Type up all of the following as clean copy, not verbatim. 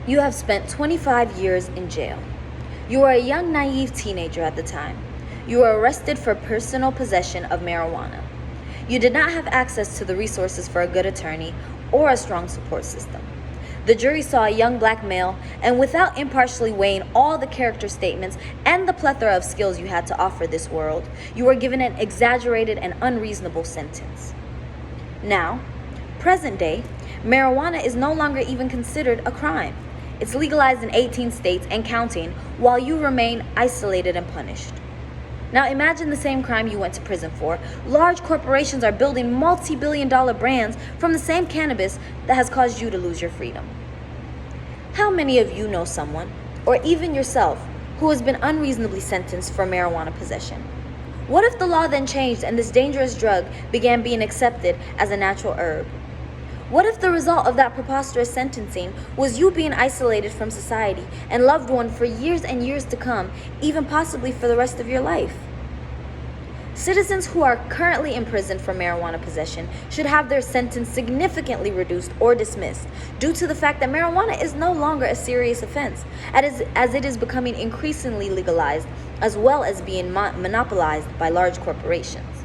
You have spent 25 years in jail. You were a young, naive teenager at the time. You were arrested for personal possession of marijuana. You did not have access to the resources for a good attorney or a strong support system. The jury saw a young black male, and without impartially weighing all the character statements and the plethora of skills you had to offer this world, you were given an exaggerated and unreasonable sentence. Now, present day, marijuana is no longer even considered a crime. It's legalized in 18 states and counting, while you remain isolated and punished. Now imagine the same crime you went to prison for. Large corporations are building multi-billion-dollar brands from the same cannabis that has caused you to lose your freedom. How many of you know someone, or even yourself, who has been unreasonably sentenced for marijuana possession? What if the law then changed and this dangerous drug began being accepted as a natural herb? What if the result of that preposterous sentencing was you being isolated from society and loved one for years and years to come, even possibly for the rest of your life? Citizens who are currently imprisoned for marijuana possession should have their sentence significantly reduced or dismissed due to the fact that marijuana is no longer a serious offense, as it is becoming increasingly legalized as well as being monopolized by large corporations.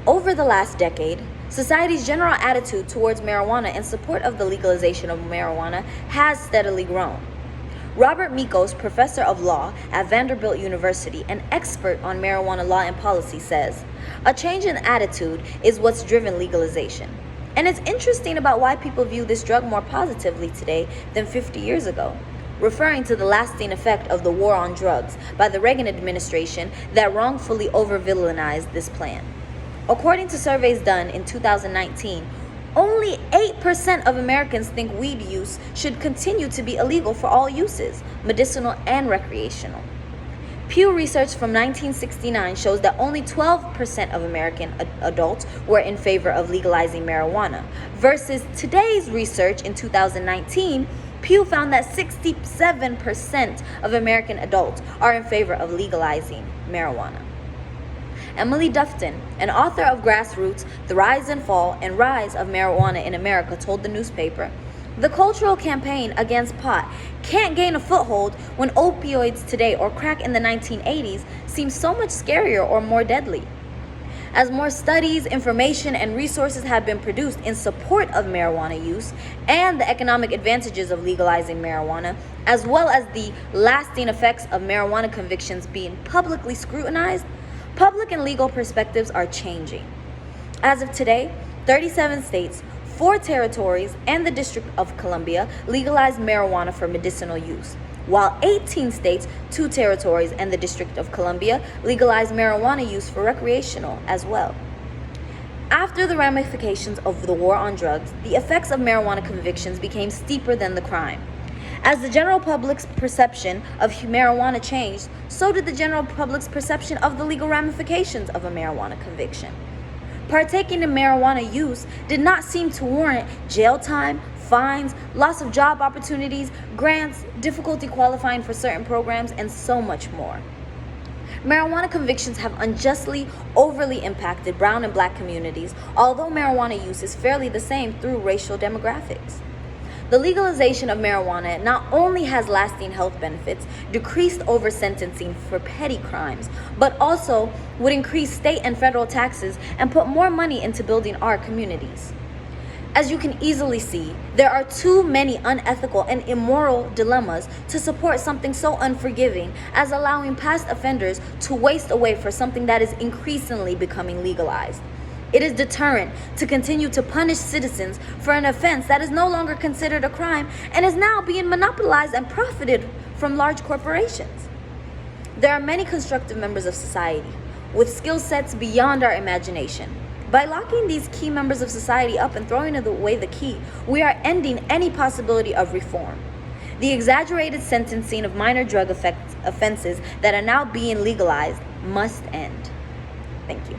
Over the last decade, society's general attitude towards marijuana in support of the legalization of marijuana has steadily grown. Robert Mikos, professor of law at Vanderbilt University and expert on marijuana law and policy, says, "A change in attitude is what's driven legalization." And it's interesting about why people view this drug more positively today than 50 years ago, referring to the lasting effect of the war on drugs by the Reagan administration that wrongfully over-villainized this plan. According to surveys done in 2019, only 8% of Americans think weed use should continue to be illegal for all uses, medicinal and recreational. Pew Research from 1969 shows that only 12% of American adults were in favor of legalizing marijuana, versus today's research in 2019, Pew found that 67% of American adults are in favor of legalizing marijuana. Emily Dufton, an author of Grassroots, The Rise and Fall and Rise of Marijuana in America, told the newspaper, "The cultural campaign against pot can't gain a foothold when opioids today or crack in the 1980s seem so much scarier or more deadly. As more studies, information, and resources have been produced in support of marijuana use and the economic advantages of legalizing marijuana, as well as the lasting effects of marijuana convictions being publicly scrutinized, public and legal perspectives are changing. As of today, 37 states, 4 territories, and the District of Columbia legalized marijuana for medicinal use, while 18 states, 2 territories, and the District of Columbia legalized marijuana use for recreational as well. After the ramifications of the war on drugs, the effects of marijuana convictions became steeper than the crime. As the general public's perception of marijuana changed, so did the general public's perception of the legal ramifications of a marijuana conviction. Partaking in marijuana use did not seem to warrant jail time, fines, loss of job opportunities, grants, difficulty qualifying for certain programs, and so much more. Marijuana convictions have unjustly overly impacted brown and black communities, although marijuana use is fairly the same through racial demographics. The legalization of marijuana not only has lasting health benefits, decreased over-sentencing for petty crimes, but also would increase state and federal taxes and put more money into building our communities. As you can easily see, there are too many unethical and immoral dilemmas to support something so unforgiving as allowing past offenders to waste away for something that is increasingly becoming legalized. It is deterrent to continue to punish citizens for an offense that is no longer considered a crime and is now being monopolized and profited from large corporations. There are many constructive members of society with skill sets beyond our imagination. By locking these key members of society up and throwing away the key, we are ending any possibility of reform. The exaggerated sentencing of minor drug offenses that are now being legalized must end. Thank you.